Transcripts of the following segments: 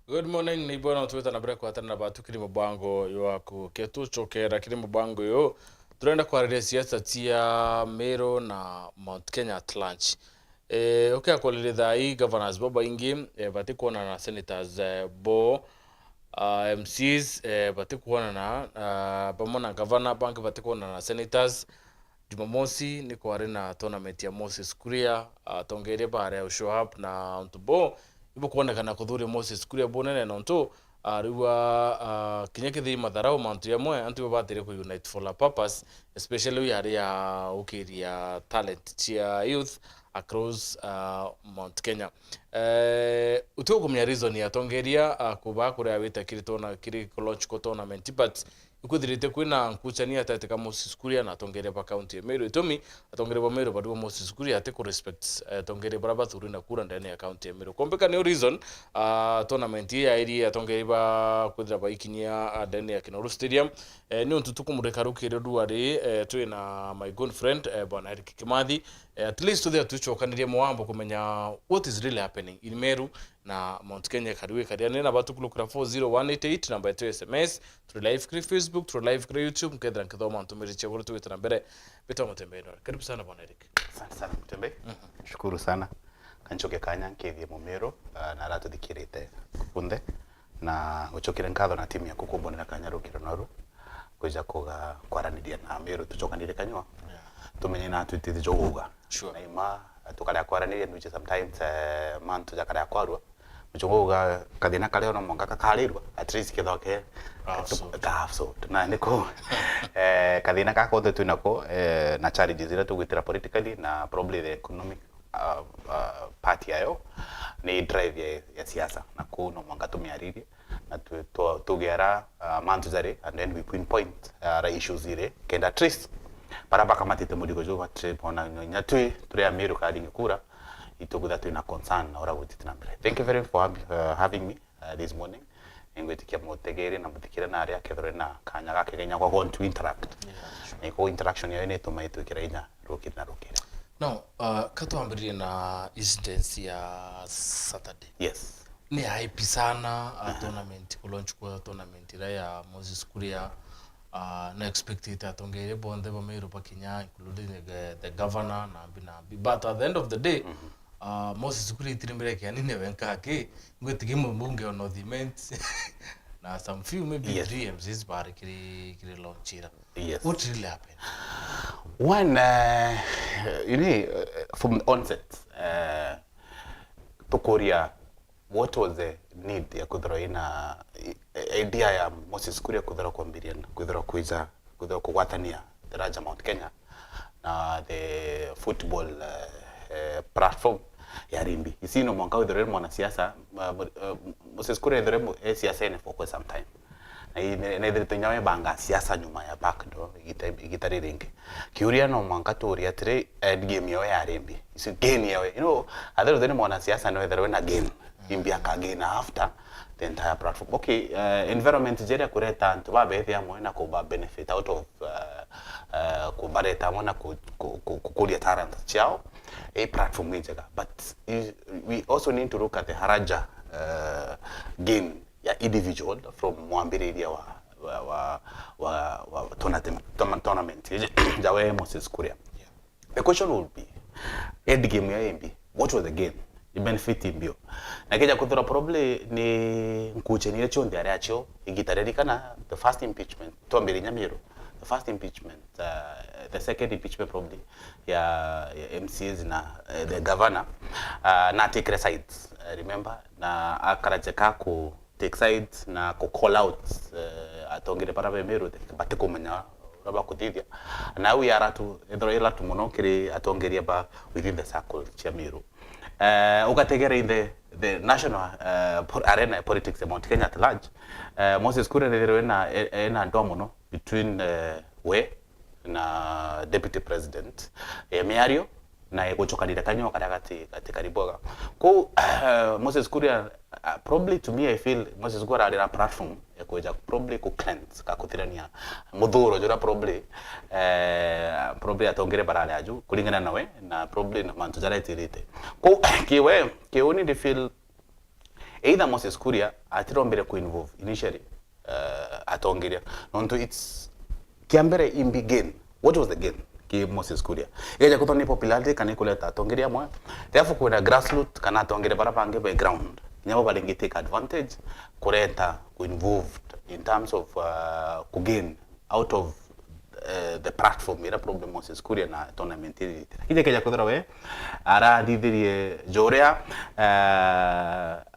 Good morning, ni bwana tuweta na break watana na batu kiri mubango yaku ketu chokera kiri mubango yo turenda kwa siasa tia Meru na Mount Kenya at lunch. Okay, akwalilitha hii governors boba ingi bati kuona na senators bo MCs bati kuona na pamona governor bank bati kuona na senators. Jumamosi ni kwa na tournament ya Moses Kuria tongeria bare ya show up na ntubo ibo kuonekana kuthuri Moses Kuria bonene na ntu riwa kinyekithi matharau mantu yamwe antu batire ku unite for a purpose, especially yari ya ukiria talent chia youth across Mount Kenya. Utugumya reason ya tongeria kuba kuria wita kiritona kiri launch ko tournament but ikuthirite kwina nkuchania tateka Moses Kuria na tongere ba county Meru itomi atongere ba Meru badu Moses Kuria ate ku respect tongere baraba thuri na kura ndani ya county Meru kombeka ni reason tournament ya iri atongere ba kuthira ba ikinya ndani ya Kinoru Stadium ni untu tukumureka rukire duari twina my good friend bwana Eric Kimathi at least there tuchokanirie mwambo kumenya what is really happening in Meru na Mount Kenya kariwe kariane na batu kulukura 40188 namba yetu SMS through live kri Facebook through live kri YouTube mkedra nkithoma ntumiri cheguru tu na mbere beta Mutembe. Karibu sana bwana Eric. Asante sana Mutembe. Shukuru sana kanchoke kanya nkethie Meru na ratu dikirite kunde na uchokire nkatho na timu ya kukumbonera kanya rukiro naru kuja kuga kwaraniria na Meru tuchokanire kanywa tumenye na twitithi joguga sure na ima tukale kwaraniria nuje sometimes mantu jakale kwarwa muchunguga kathina kale ono monga kakarirwa at least kithoke so na niko kathina kakothe twinako na challenges ira tugwitira politically na probably the economic part yayo ni drive ya siasa na kuno monga tumiaririe na tugera mantu zare and then we pinpoint issues ire kenda at least baraba kamatite mudigo jo trip ona nyatwe turi Meru kadi ngikura ituguda tuna concern na ora gutite na mbere. Thank you very much for having me this morning. Ingwetikia mutegere na mutikira na aria kethore na kanya gake genya kwa going to interact. Ni ko interaction ya ene tuma itukira inya rukira na rukira. No, katuambirie na incident ya Saturday. Yes. Ni hype sana tournament launch kwa tournament ira ya Moses Kuria na expected atongere bonde ba Meru pa Kenya including the governor na binabi but at the end of the day Moses Kuria itirimbere kia nine wenka ke ngwetike mbunge on the event na some few maybe yes. 3 MCs bar kiri launchira. Yes. What really happened? One you know from the onset to Korea, what was the need ya kuthira ina idea ya Moses Kuria kuthira kwambiria kuthira kuiza kuthira kugwatania daraja Mount Kenya na the football platform ya rimbi isino mwanga withire mwana siasa Moses Kuria withire siasa ene for quite some time na ithire tunyawe banga siasa nyuma ya backdoor igitari ringi kiuria no mwanga turia tire end game yawe ya rimbi isi game yawe you know other than mwana siasa no withire na game rimbi akagena after the entire platform. Okay, environment jeria kureta antu babethia mwana kuba benefit out of kubareta mwana kukulia talent chao a platform njega but we also need to look at the haraja gain ya individual from mwambiriria wa tournament jawe Moses Kuria. The question would be end game ya MB, what was the gain? The benefit imbio na kija kuthura probably ni nkuchenire chonde ari acho igitarerikana the first impeachment tombere Meru, the first impeachment the second impeachment probably ya MCs na the governor na take sides remember na akarajeka ku take sides na ku call out atongere para Meru bate kumenya raba kuthithia na we are to ethora tu muno kiri atongeria ba within the circle cha Meru. Ukategera in the national arena politics in Mount Kenya at large, Moses Kuria na domono between we na deputy president Meru na kuchokanira kanyo katikati kariboga ko Moses Kuria probably to me I feel Moses Kuria ari na platform ya kuja probably ku cleanse ka kutirania muthuro jura probably atongere barale aju kulingana nawe na probably na mantu jara itirite ko kiwe kioni de feel either Moses Kuria atirombere ku involve initially atongeria nonto it's kiambere in begin what was the gain ki Moses Kuria ikaja kutoni popularity kana kuleta atongeria mwa therefore kuna grassroots kana atongere para pange background nyabo balingi take advantage kureta ku involved in terms of ku gain out of the platform ira problem Moses Kuria na tournament iri ije keja kuthora we ara dithirie joria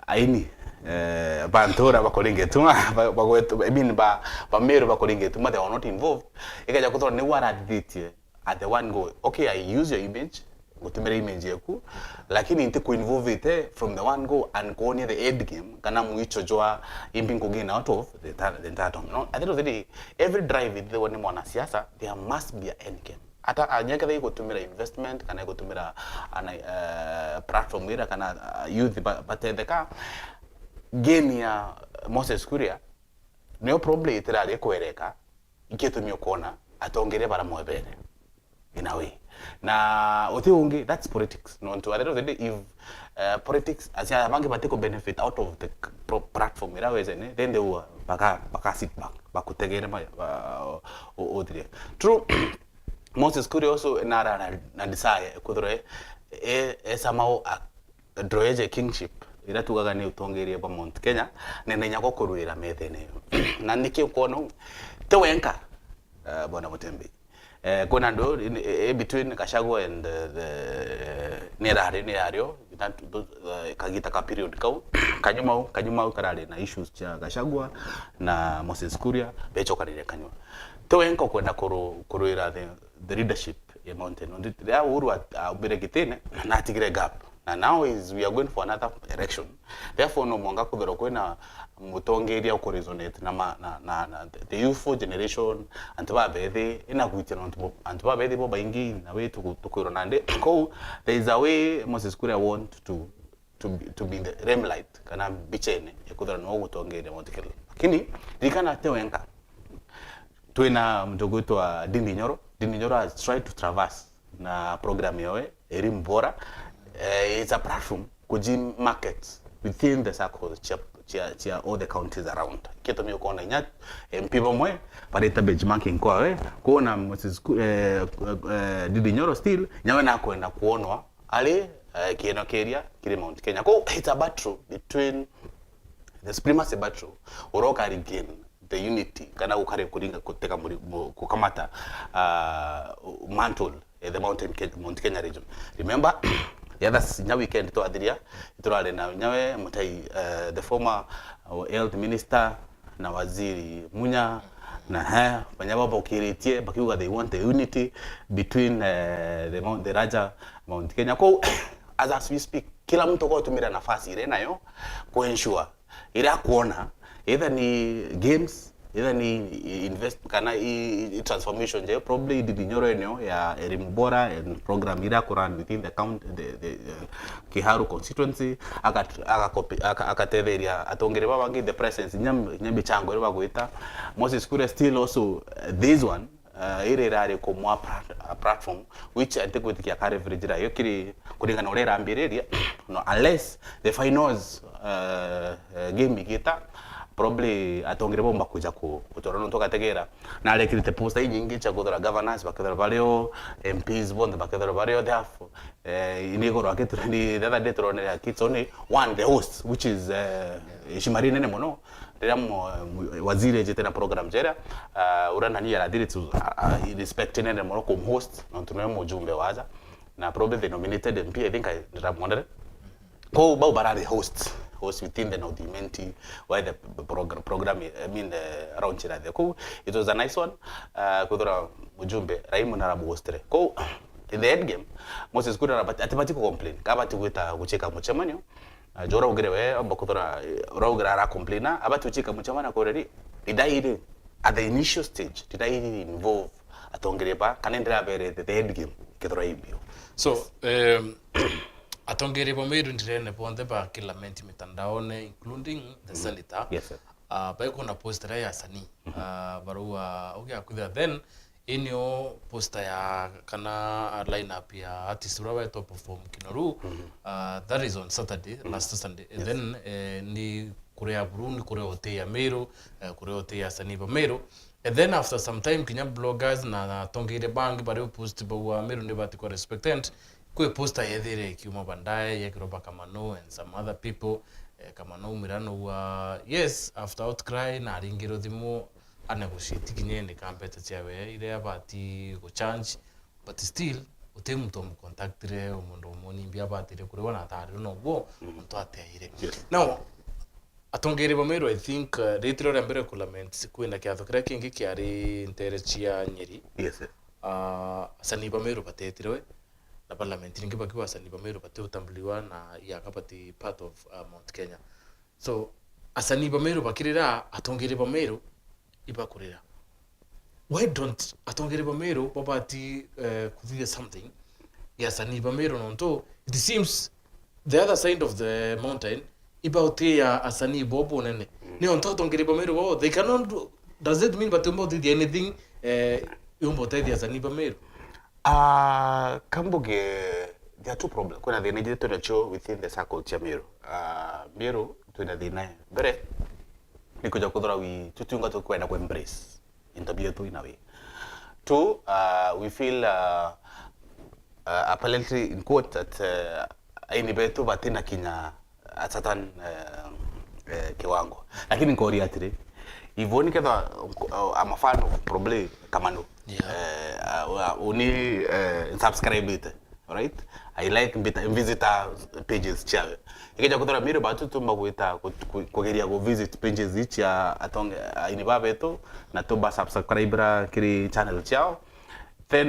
aini bantora bakolinge tuma bagwetu I mean ba Meru bakolinge tuma they are not involved ikaja kuthora ni wara dithirie at the one go okay I use your image gutumira image yaku lakini inte ku involve it from the one go and go near the end game kana muicho jwa imping ku gain out of the entire no at the end of the day every drive with the one mwana siasa there must be an end game ata anyaka they gutumira investment kana gutumira ana platform ira kana youth but the ka gain ya Moses Kuria no problem itirari kwereka iketumio kona atongere bara mwebere in a way na ungi that's politics no to at the end of the day if politics as ya bangi batiko benefit out of the platform ira wezene then they will baka sit back bakutegere ma odire true Moses Kuria also na desire kudore somehow droeje kingship ira tugaga ni utongerie ba Mount Kenya nene nyako kuruira methene na niki kono tewenka bona Mutembe kuna ndo between Gachagua and the Nerario kagita ka period kau kanyuma karale na issues cha Gachagua na Moses Kuria becho karire kanyuma tewenka kwenda kuruira the leadership ya mountain on the uru ubere kitene na tigire gap. And now is we are going for another election. Therefore, no mwanga kubero kwena mutongeria uko resonate na the youthful generation antuba bethe ina kuitina antuba bethe bo baingi na we tukuronande. Ko there is a way Moses Kuria want to be in the limelight kana bichene yakudra no gutongeria motikelo. Lakini dikana tewenka tuena mjogoto wa Dindi Nyoro has tried to traverse na program yoe elimu bora. It's a platform kujim markets within the circles chia all the counties around. Kito mi ukona inyat MP bomwe pareta benchmarking kwa we kuona Moses Dindi Nyoro still nyawe na kwenda kuonwa ale kieno keria kile Mount Kenya. Ko it's a battle between the supremacy battle uroka regain the unity kana ukare kuringa kuteka kukamata mantle the Mount Kenya region. Remember yes, now weekend to Adiria, iturale na nyawe mutai the former health minister na waziri Munya na banyaba bokiritie bakiuga they want the unity between the Raja Mount Kenya. Ko as we speak kila mtu kwa tumira nafasi ile nayo ku ensure ila kuona either ni games either ni invest kana transformation je probably Dindi Nyoro eneo ya elimu bora and program ira kuran within the Kiharu constituency akatetheria atongere babangi the presence nyambe chango ira bagwita Moses Kuria still also this one ire rare ko mwa platform which I think with kia kare vrijira yokiri kuringa na urera ambireria no unless the finals game igita probably atongere bomba kuja kutorano toka tegera na alekirite posta nyingi cha kudora governors bakadora baleo MPs bond bakadora baleo therefore inigoro aketuni the other day torone ya kids only one the host which is Shimari nene mono ndamo waziri jetena program jera urana ni ya diri to respect nene mono comme host na tunemo jumbe waza na probably they nominated MP I think I ramondere ko ba barari host within the Nodimenti why the program I mean around Chira there. Ko it was a nice one kudura mujumbe Raimu na rabu hostere ko in the end game Moses Kuria atibati ko complain kabati kuita kucheka muchemanyo jora ugerewe ambakudura ura ra complaina abati kucheka muchemana ko already did at the initial stage did I involve atongerepa kanendera bere the end game kidura ibio so atongere Meru ndirene ponde ba kila menti mitandaone including the senator. Yes sir. Ba kuna poster ya sani barua okay akudha then inyo poster ya kana lineup ya artist urawe to perform Kinoru. That is on Saturday, last Sunday. And then ni kurea Burundi, kurea hote ya Meru, kurea hote ya Saniba Meru. And then after some time kinya bloggers na tongire bangi bari post ba Meru ne bati ko respectant kwe poster yethere kiuma bandaye yekiroba Kamano and some other people Kamano mirano wa yes after outcry na ringiro thimu anegotiate kinyene kampeta chawe ile abati go change but still utemuto mu contactire umuntu umoni mbya batire kuri wana atari no go muntu atehire now atongere bomero I think retro rambere kulaments kwenda kya thokera kingi kyari interechia nyeri yes sani bomero batetirwe na parliament ningi bakiwa sani bomero bate utambuliwa na yakapati part of Mount Kenya so asani bomero bakirira atongere bomero ibakurira why don't atongere bomero babati kuthia something yes ani bomero nonto it seems the other side of the mountain ibautia asani bobo nene ni on atongere bomero they cannot do, does it mean but about anything umbo tedi asani bomero kambuge there are two problems kuna the need to show within the circle cha Meru Meru tuna dina bere nikuja kudhura we tutunga to kwenda ku embrace interview to in a way two we feel apparently in quote that aini betu batina kinya at certain kiwango lakini ngori atire ivoni kadha I'm a fan of probably Kamano uni subscribe it right I like visitor pages chawe ikeja kuthora Meru batu tumba kuita kugeria go visit pages each ya atonge ini babeto na tumba subscriber kiri channel chao then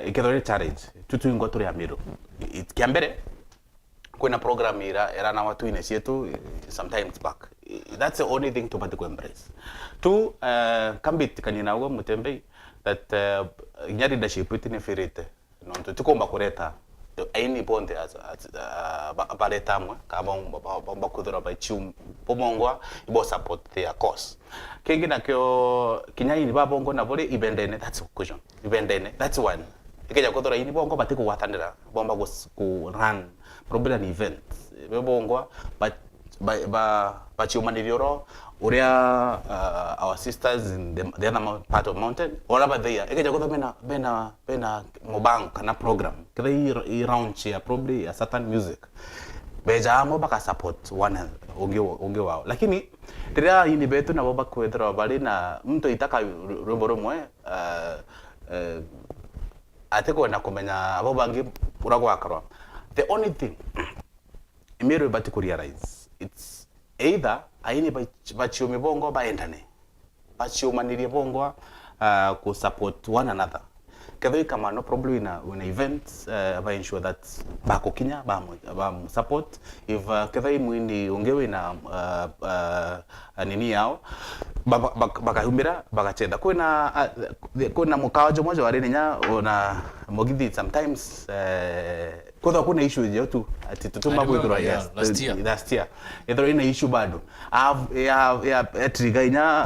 ikethore challenge tutu ngotore ya Meru kiambere kuna program era na watu ine sietu sometimes back that's the only thing to pati ku embrace two kambit kanina ugo mutembe that nyari leadership itine firite no tukomba kureta aini ponte as bareta mwe kama kudura ba chum pomongwa ibo support their cause kingina kyo kinyai ni babongo na bole ibendene that's a question ibendene that's one ikeja kudura ini bongo batiku watandira bomba ku run problem event bebongo but ba chumanirioro uria our sisters in the other part of mountain all over there ikeja kudura bena mobang kana program kada i round chia probably a certain music beja mo baka support one onge wao lakini tira ini betu na boba kwethra bali na mtu itaka roboro mwe ateko na kumenya abo bangi uragwa akarwa the only thing Meru bati ku realize it's either aini bachiumi bongo baendane bachiumanirie bongo ku support one another kadhi kama no problem in events ba ensure that bako kinya ba support if kadhi mwindi ongewe na nini yao bakahumira bakachenda kuna mukawajo moja warininya ona mogithi sometimes kuna issue je tu ati tutuma bwithura last year ethero ina issue bado ya trigger inya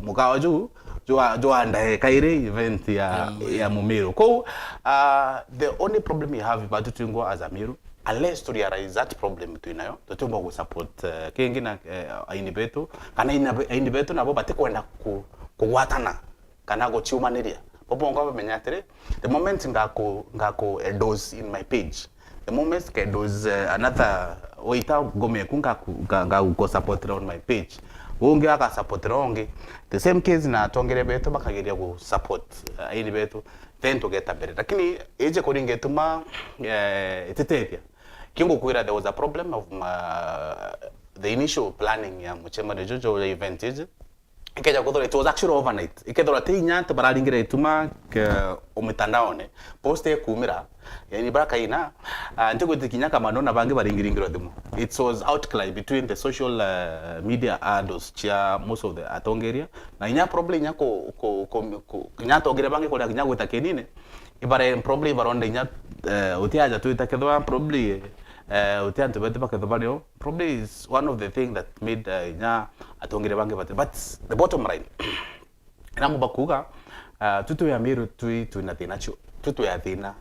mukawajo jo ndae kaire event ya Meru ko the only problem you have about tutingo as a Meru unless to realize that problem tuinayo tutumba ku support kingina aini betu kana aini betu nabo bate kwenda kuwatana kana go chiumaniria pobongo bamenyatere the moment ngako endorse in my page the moment ke endorse another oita gome kunga go support on my page unge aka support ronge the same case na tongere betu bakageria go support aini betu then to get a better lakini eje koringe tuma etetetia kingo kuira there was a problem of the initial planning ya muchema de jojo event is ikeja kudhora it was actually overnight ikedhora tinya tabaralingira ituma ke umitandaone poste kumira yani baraka ina ndiko tikinya kama nona bange baringiringiro demo it was outcry between the social media adults chia most of the atongeria na inya problem nya ko nya tongere bange ko nya gwita kenine ibare problem baronde nya utiaja tu itakedwa problem utianto bete bakedwa probably is one of the thing that made nya atongere bange but the bottom line namu bakuga tutu ya Meru tuina thina tutu ya thina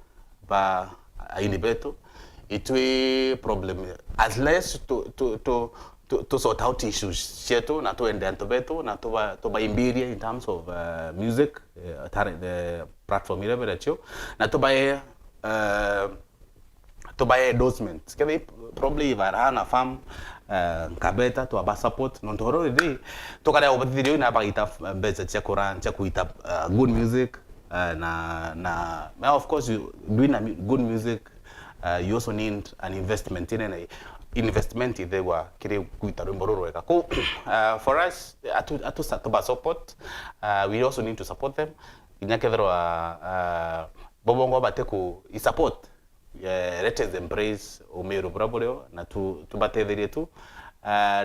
ba aini betu itui problem as less to sort out issues chetu na tuende anto betu na tuba imbiria in terms of music the platform ile berecho na tuba endorsements kebe probably varana fam kabeta to aba support non toro de to kada obadiri na bagita mbeza cha Quran cha kuita good music na of course you doing good music you also need an investment in an investment they were kire kuita rumbororo eka ko for us atu support we also need to support them inyakethro bobongo bateku I support let us embrace Meru brabuleo na tubatetherie tu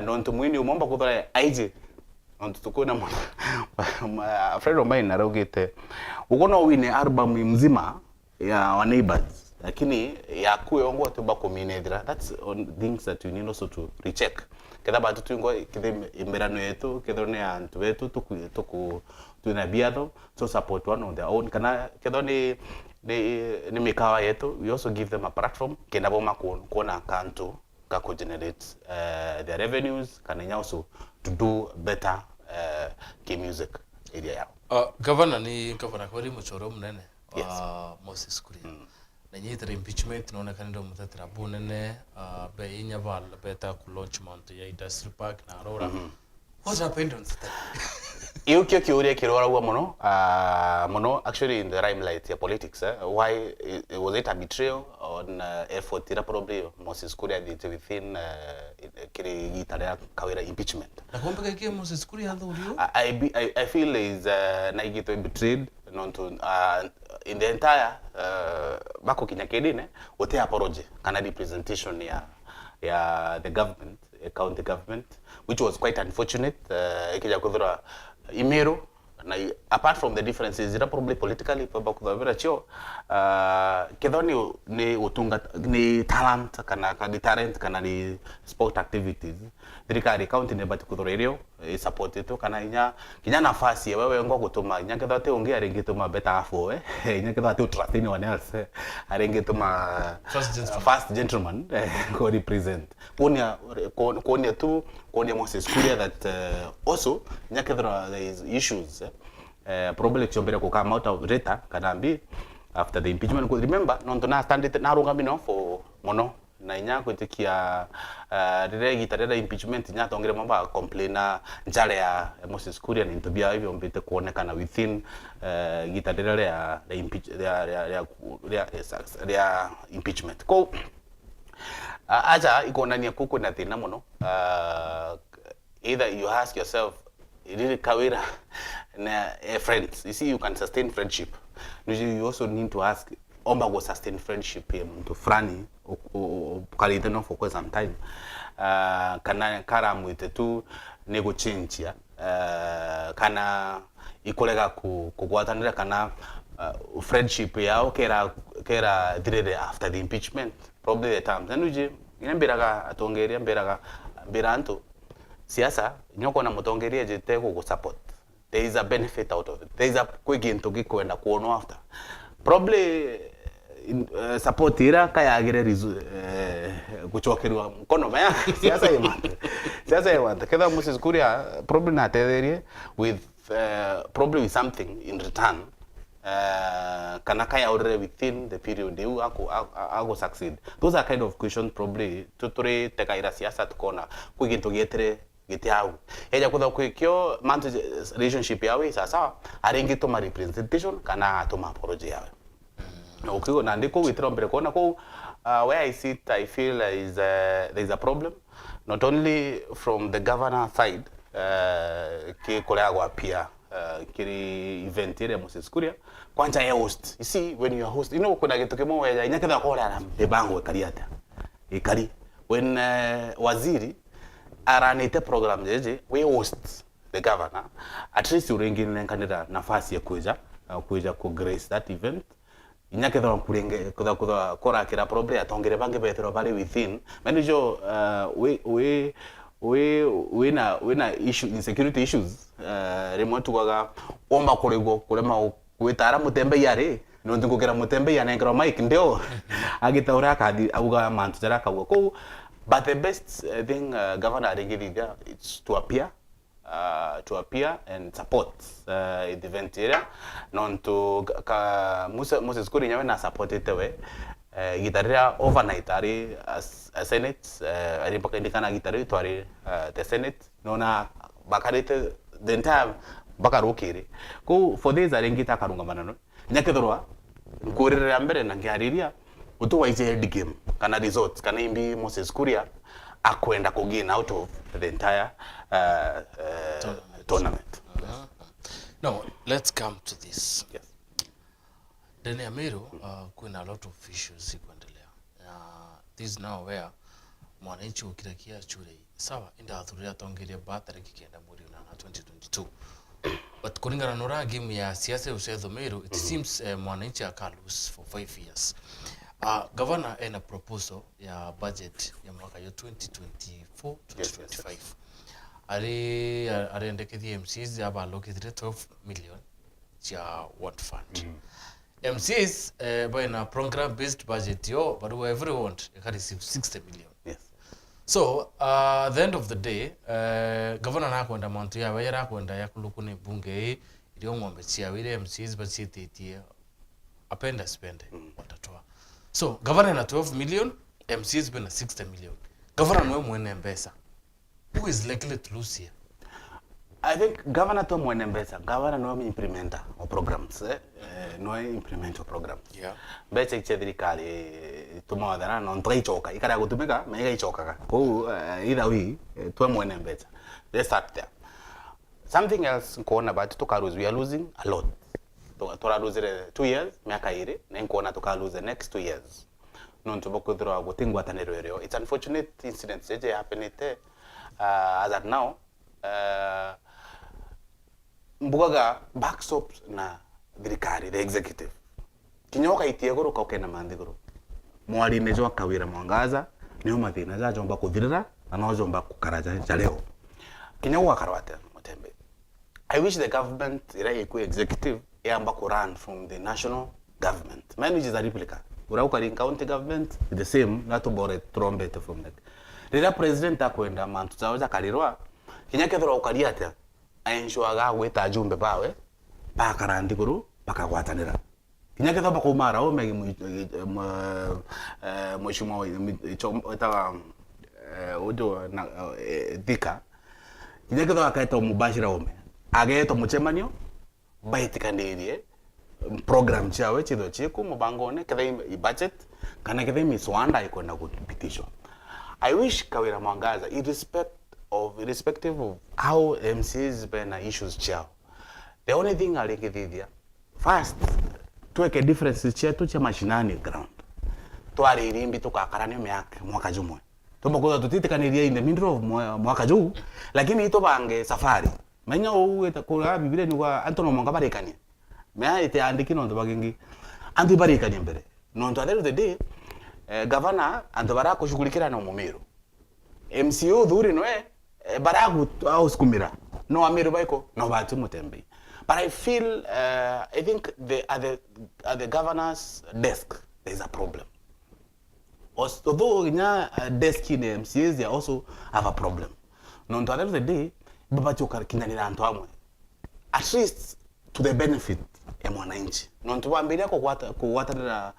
non tumwini umomba kuthora aije on tukuna a friend of mine arogete ukono wine album mzima ya wa neighbors lakini ya kuongo tuba community that's on things that you need also to recheck kada batu tungo kide imberano yetu kedone antu wetu tuku tuna biado so support one on their own kana kedone ni mikawa yetu we also give them a platform kenda boma kuona kantu kako generate their revenues kana also to do better music area yao governor ni governor kweli muchoro munene Moses Kuria na nyitira impeachment naona kanendo mutatira bunene be inya val beta ku launchment ya industry park na Aurora what happened on that iyo kiuria kirora huwa mono actually in the limelight ya politics why was it a betrayal on effort ira probably Moses Kuria did within kiri gitara kawira impeachment na kumbe kile Moses Kuria adhurio I feel is na igito betrayed non to in the entire bako kinyakedine wote apology kana representation ya the government county government which was quite unfortunate ikija kudhura Meru na apart from the differences ira probably politically paba kudhavira chio kedoni ni utunga ni talent kana talent kana ni sport activities thirikari county ne bati kudhura rio support itu kana kinya nafasi wewe ngo gutuma nya kedate ungi aringituma beta afo nya kedate utratini one else aringituma first gentleman go represent konya Moses Kuria that also nya kedra there is issues probably chombera ko come out of data kanambi after the impeachment could remember non tona stand na runga mino for mono na inya ko tikia rege tareda impeachment nya tongere mamba complaina njale ya Moses Kuria ni ntobia hivyo mbete kuonekana within gitarera ya impeachment ko aja ikona ni kuko na thina muno either you ask yourself really kawira na friends you see you can sustain friendship you also need to ask omba go sustain friendship mtu frani kalite no for quite some time kana kara mwite tu nego change ya kana ikolega kugwatanira kana friendship yao kera direde after the impeachment probably the times and inambiraga atongeria mbiranto siasa nyoko na mutongeria jete ko support there is a benefit out of it there is a quick into gikwenda kuono after probably support ira kaya agire kuchokerwa mkono maya siasa yemata kedha Moses Kuria probably na tetherie with probably with something in return kana kaya already within the period you ako succeed those are kind of questions probably tutore tekaira siasa tukona kuginto gietere gitiau eja kutha kwikyo manto relationship yawe sasa aringito ma representation kana atoma apology yawe okay na ndiko withdraw mbere kona ko where I sit I feel there is a problem not only from the governor side ki kolegwa pia kiri event ile Moses Kuria kwanza ya host you see when you are host you know kuna kitu kimoja ya nyaketha kola na bebango kariata ikari when waziri aranite program jeje we host the governor at least urengine kanida nafasi ya kuja ku grace that event inyaketha kurenge kudha kora kira problem atongere bange betero bali within manager we na issue insecurity issues remote kwaga omba kuregwo kurema kuitara mutembe yare no ndingukira mutembe yana ngro mic ndio agitaura kadi auga mantu jara kawo ko. But the best thing governor Ringidida it's to appear and support the event area non to Moses Kuri nyawe na support itewe gitarira overnight ari Senate ari pakendikana gitari to ari the Senate nona bakarite the entire bakarukiri ko for days arengita karunga manano nyakethorwa nkurira mbere na ngiariria utuwa ije head game kana results kana imbi Moses Kuria akwenda kugin out of the entire tournament. Now let's come to this. Yes. Ndani ya Meru kuna a lot of issues kuendelea. This is now where mwananchi ukirakia chure sawa inda athuria tongeria batare kikenda muri na 2022. But kulingana na game ya siasa usetho Meru it seems mwananchi akalose for 5 years. Governor ena proposal ya budget ya mwaka ya 2024-2025. Aliendekethia MCs aba allocate 12 million ya what fund. MCs by na program based budget yo but whoever want you can receive 60 million. Yes. So at the end of the day governor na kwenda montu ya wera kwenda ya kulukune bunge ilio ngombe chia wile MCs budget apenda spende watatoa. So governor na 12 million, MCs been 60 million. Governor no mwene mbesa. Who is likely to lose here? I think governor to mwene mbesa. Governor no implementer of programs. No implement of programs. Yeah. Beche chedrikali tumawadana non treichoka. Ikara gutumika mega ichoka. Ko either way to mwene mbesa. Let's start there. Something else nkuona about Tokaruz, we are losing a lot. Tora lose 2 years miaka ire na nkuona toka lose next 2 years non to bokudro gutingwa tanerero. It's unfortunate incidents eje happen as at now mbugaga backstops na dirikari the executive kinyoka itie goro ka okena mandigoro mwali nejo kawira mwangaza niyo mathina za jomba kuthirira na no jomba kukaraja jaleo kinyoka karwate mutembe. I wish the government ira eku executive yamba ku run from the national government. Mine which is a replica. Urauka in county government the same not to borrow trumpet from that. Rira president akwenda mantu zaoja kalirwa kinyakethora ukaria ate ensure ga gweta jumbe bawe bakarandi guru bakagwatanira kinyakethora bakumara o megi mheshimiwa itawa ojo na dika kinyakethora akaita mubashira ome ageto muchemanio baitikandirie program chawe chido chiku mubangone kadai budget kana kadai miswanda ikwenda kupitishwa. I wish Kawira Mwangaza irrespective of how MCs bena issues chao. The only thing I like is first tuweke differences chetu cha mashinani ground. Tuari irimbi tukakarani mwaka jumwe. Tumakoza tutitikaniriye in the middle of mwaka juu lakini ito bange safari. Manya uwe takura bibile ni kwa Antono Mwanga barikani. Mea ite andiki nondo bagengi andu barikani mbere. Nondo at the end of the day governor andu barako shugulikira na Meru. MCO dhuri noe baragu au skumira. No Meru baiko no batu mutembe. But I feel I think at the governor's desk there is a problem. Although in a desk in the MCAs they also have a problem. No, at the end of the day, baba choka kinanira antoamwe. At least to the benefit ya mwananchi. No tuwaambia kuwatanira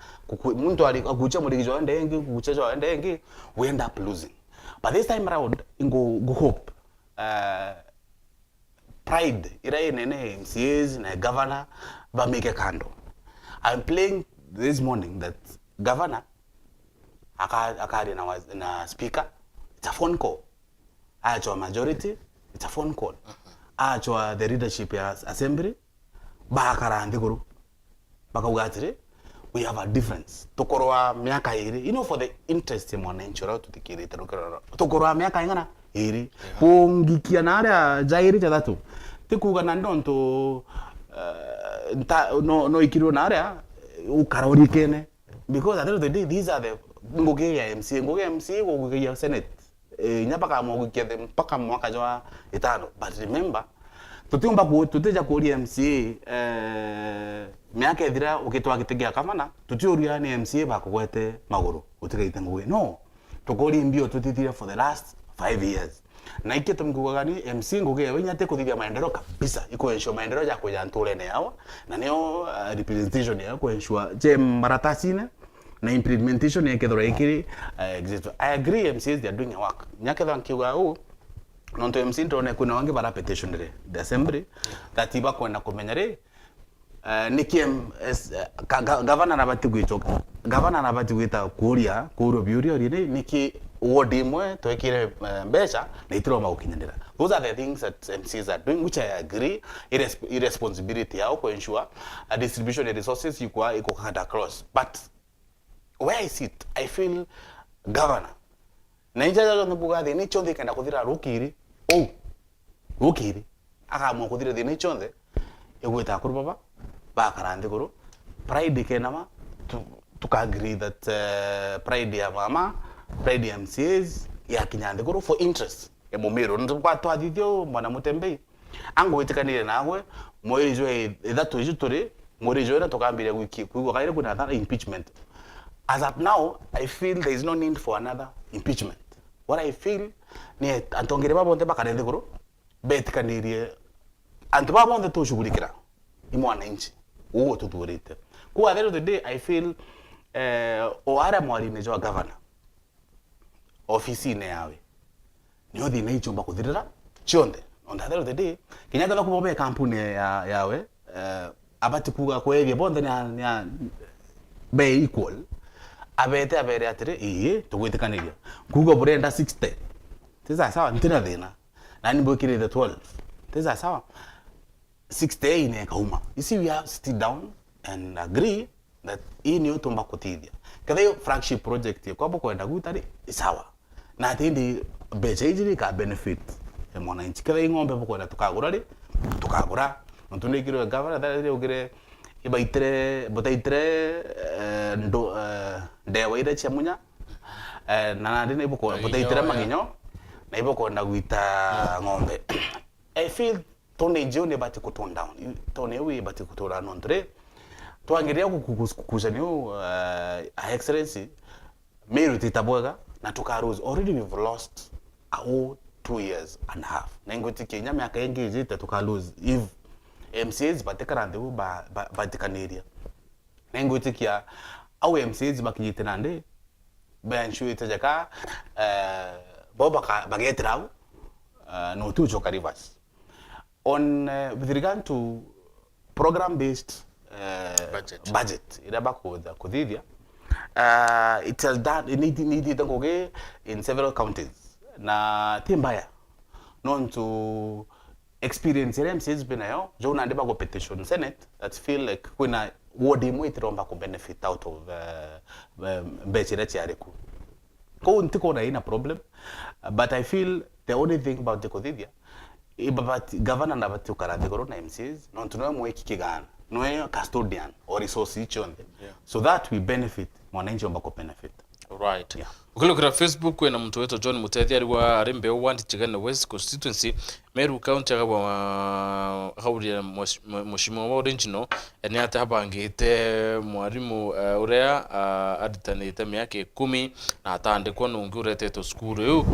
muntu alikucha muligizo ende yengi kukuchezo ende yengi we end up losing. But this time around go hope pride ira nene MCAs na governor ba make kando. I'm playing this morning that governor akari na speaker, it's a phone call. Achwa majority, it's a phone call. Achwa the leadership ya assembly, bakara ndiguru. Baka ugatire, we have a difference. Tokoroa miaka iri, you know for the interest ya mwananchi rao tutikiri tarukira. Tokoroa miaka ingana iri. Pungikia na area jairi cha datu. Tikuga na ndonto no ikiru na area ukarori kene. Because at the end of the day, these are the ngoge ya MC, ngoge ya Senate. Nyapaka mwogukia them paka mwaka jwa itano. But remember, tutiumba ku tutija kuri MCA miaka ethira ukitwa gitigia kamana tutiuria ni MCA bakugwete maguru utigaite ngugi no tukuri mbio tutithire for the last 5 years na ikito mkugaga ni MC ngugi yawe nyate kuthithia maendeleo kabisa iko ensure maendeleo ya kuja nturene yawa na neo representation ya ku ensure je maratasine na implementation ya kethora ikiri exist. I agree MCs they are doing a work nyake thankiwa u nonto MC ndone kuna wange bara petition re the assembly that iba kwenda kumenyare nikiem governor nabati gwitoka governor nabati gwita kuria kuro biurio rine niki ward imwe twekire mbeca na itiro magukinyanira. Those are the things that MCs are doing which I agree irresponsibility yao ku ensure a distribution of resources iko cut across, but where I sit I feel governor na injaja nbuga de ni chonde kana kuthira rukiri rukiri aka mo kuthira de ni chonde egweta kuru baba ba karande kuru pride kenama to agree that pride ya mama pride ya MCs ya kinyande kuru for interest ya Meru ndo kwa twathithio mwana mutembei ango itikanire nawe moijo ethatu ijuturi morijo na tukambire wiki kuigwa kaire kuna that impeachment. As of now I feel there is no need for another impeachment. What I feel ni antongere babonde bakarende kuru betikanirie antu babonde to shughurikira imwana inchi uwo tuturite ku at the end of the day I feel oara mwari nejo governor ofisi ne yawe niyo thina ichomba kuthirira chionde on the end of the day kinyaka na kubobe kampuni yawe abati kuga kwege bonde nya be equal abete abere atire tugwitikaniria kugo burenda 60 tiza sawa ntina thina nani bokire the 12 tiza sawa 60 ine kauma. You see, we have to sit down and agree that hii ni utumba kutithia kada hiyo flagship project kwa hapo kwenda gutari sawa na atindi becha ijiri ka benefit ya mwananchi kada ingombe hapo kwenda tukagura ntunekiro governor that ugire ibaitre botaitre ndo ndewa ira cha munya na ndine ibo kwa botaitre maginyo na ibo kwenda guita ngombe. I feel tone jone bati ku tone down tone we bati ku tora nontre twangiria kukusanyo excellency Meru titabwega na tukarose already we've lost a whole 2 years and a half na ngoti Kenya miaka yengi izite tukalose if MCs batekarande batikaniria na ngoti kia au MCs bakiyitinande banshu itajaka boba bagetrau no tucho karivas on with regard to program based budget iraba kuthithia it has done needed ngoge in several counties na timbaya non to experience MCs benayo jona ndeba go petition senate that feel like kuna ward imwe itiromba ku benefit out of bechira chiareku ko ntiko na ina problem but I feel the only thing about the kuthithia but governor na bati ukarande goro na MCs non tunoe mweki kigana noe custodian or resource ichonde so that we benefit mwananchi ambako benefit. Right. Yeah. Ukilokera Facebook kwena mtu wetu John Mutethi aliwa arimbe uwandi chigane West constituency Meru county akabwa hauria mushimo wa original eni ate habangite mwarimu urea aditanite miaka 10 na atandikwa nungi ureteto skuru yu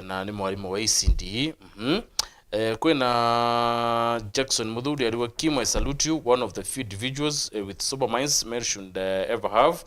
na ni mwarimu wa ECD. Kwena Jackson Muthuri aliwa Kim, I salute you, one of the few individuals with sober minds Meru should ever have.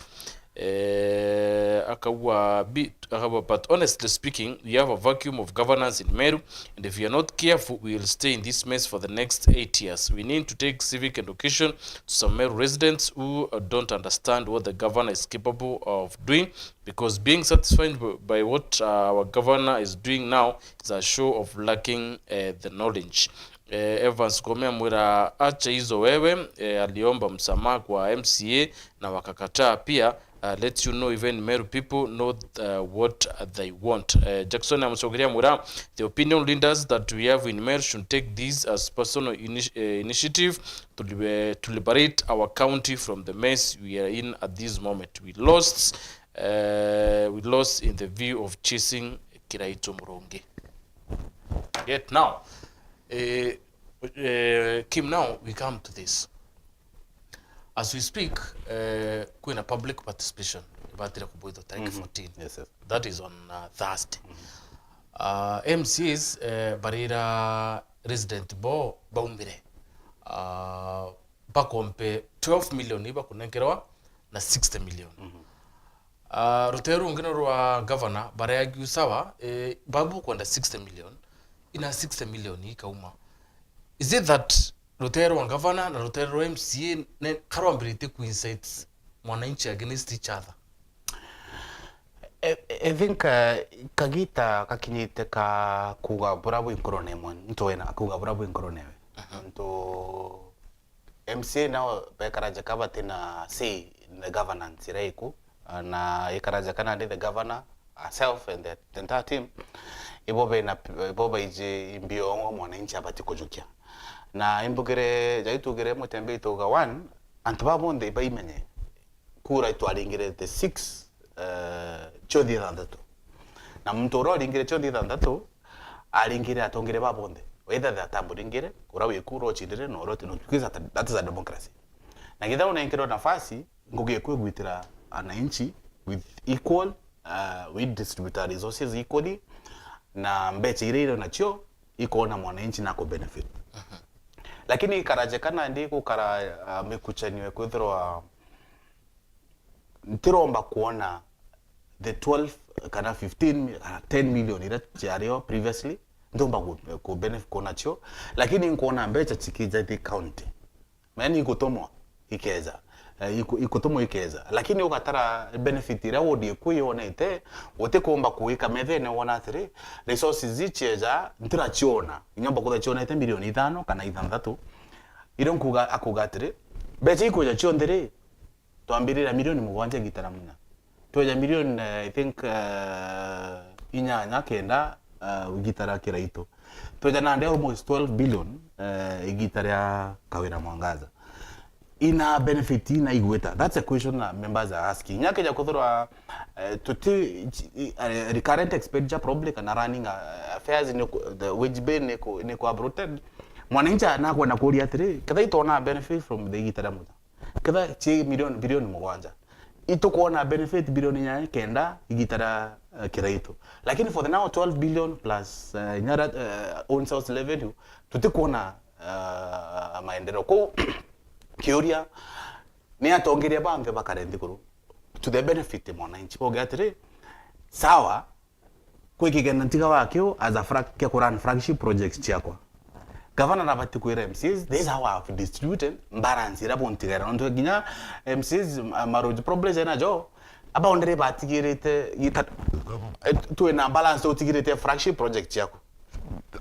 But honestly speaking, we have a vacuum of governance in Meru, and if we are not careful, we will stay in this mess for the next 8 years. We need to take civic education to some Meru residents who don't understand what the governor is capable of doing, because being satisfied by what our governor is doing now is a show of lacking the knowledge. Evans Komea mwira acha hizo wewe aliomba msamaha kwa MCA na wakakataa pia. Let you know even Meru people know what they want. Jackson amsogeria mwira the opinion leaders that we have in Meru should take this as personal initiative to liberate our county from the mess we are in at this moment. We lost in the view of chasing Kiraito Murongi. Yet now Kim, now we come to this. As we speak, kuna public participation about kubuito tarehe 14. Yes, yes. That is on Thursday. MCs barira resident bo baumire. Bakompe 12 million iba kunenkerwa na 60 million. Ruteru ngino rwa governor baraya giusawa babu kwenda 60 million ina 60 million ikauma. Is it that Rutero and governor na Rutero MCA ne karwambirite coincides mwananchi against each other? I think kagita kakinyite ka kuga burabu inkorone mon ntoena kuga burabu inkorone nto MCA now bekaraja kaba tena say the governance iraiku na ikaraja kana the governor herself and the entire team ibobe ije mbiongo mwananchi abati kujukia na imbugere jaitugere mutembe itoga 1 antbabonde baimenye kura itwalingire the 6 chodi dandatu na mtoro alingire chodi dandatu alingire atongire babonde whether the atamburingire kura wekuro chidire no rote no kwiza that is a democracy na githa unaingiro nafasi ngugie kwigwitira ananchi with equal we distribute resources equally na mbeche ile nacho iko na mwananchi nako benefit lakini karajekana ndi kukara mekuchaniwe kwithirwa ntiromba kuona the 12 kana 15 10 million ira chario previously ndomba ku benefit kona cho lakini nkuona mbecha chikija the county mani ikotomo ikeza ikotomo ikeza lakini ukatara benefit ira wodi kuyonete wote kuomba kuika methene wona 3 resources zicheja ntira chiona inyomba kuda chiona 10 milioni 5 kana 6 iron kuga akugatire beche ikoja chiondere twambirira milioni 7 gitaramuna toja milioni I think inyanya kenda gitara kiraito toja nande almost 12 billion igitara kawira mwangaza ina benefit ina igweta. That's a question that members are asking. Nyake ja kuthura recurrent expenditure problem kana running affairs in the wage bill ne ko abroted mwananchi anakuwa na kuria atiri kada itona benefit from the gitara muta kada chi bilioni 7 ito kuona benefit bilioni nya kenda igitara kiraito lakini for the now 12 billion plus nyara own source revenue tutikuona maendeleo ko kiuria ni atongeria bambe bakarendi kuru to the benefit mwananchi boga atiri sawa kwikigenda ntiga wakyo as a run flagship projects chiakwa governor nabati ku MCs this how have distributed balance ira bontigera ndo ginya MCs maroji problems ena jo aba ondere batigirete to na balance otigirete flagship project chiako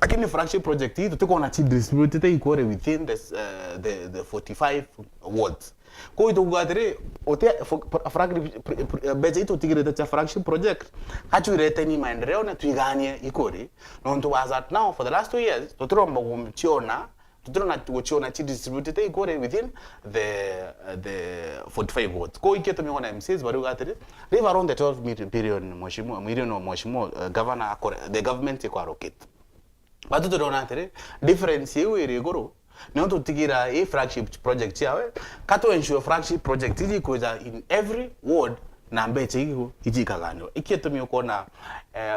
lakini flagship project hii tuko na distributed equal within the 45 wards ko ito kugadire ote budget otigirete cha flagship project hachurete ni maendeleo na tuiganie ikore no to was at now for the last 2 years tutromba kumchiona tutrona tuchiona chi distributed ikore within the 45 wards ko iketo miona MCs bari kugadire live around the 12 billion mwashimo governor the government iko allocate batu tunaona tere difference hiyo irigoro ndio tutigira a flagship project yawe kato ensure flagship project iji kuja in every ward na mbeche hiyo iji kaganyo ikietumio kona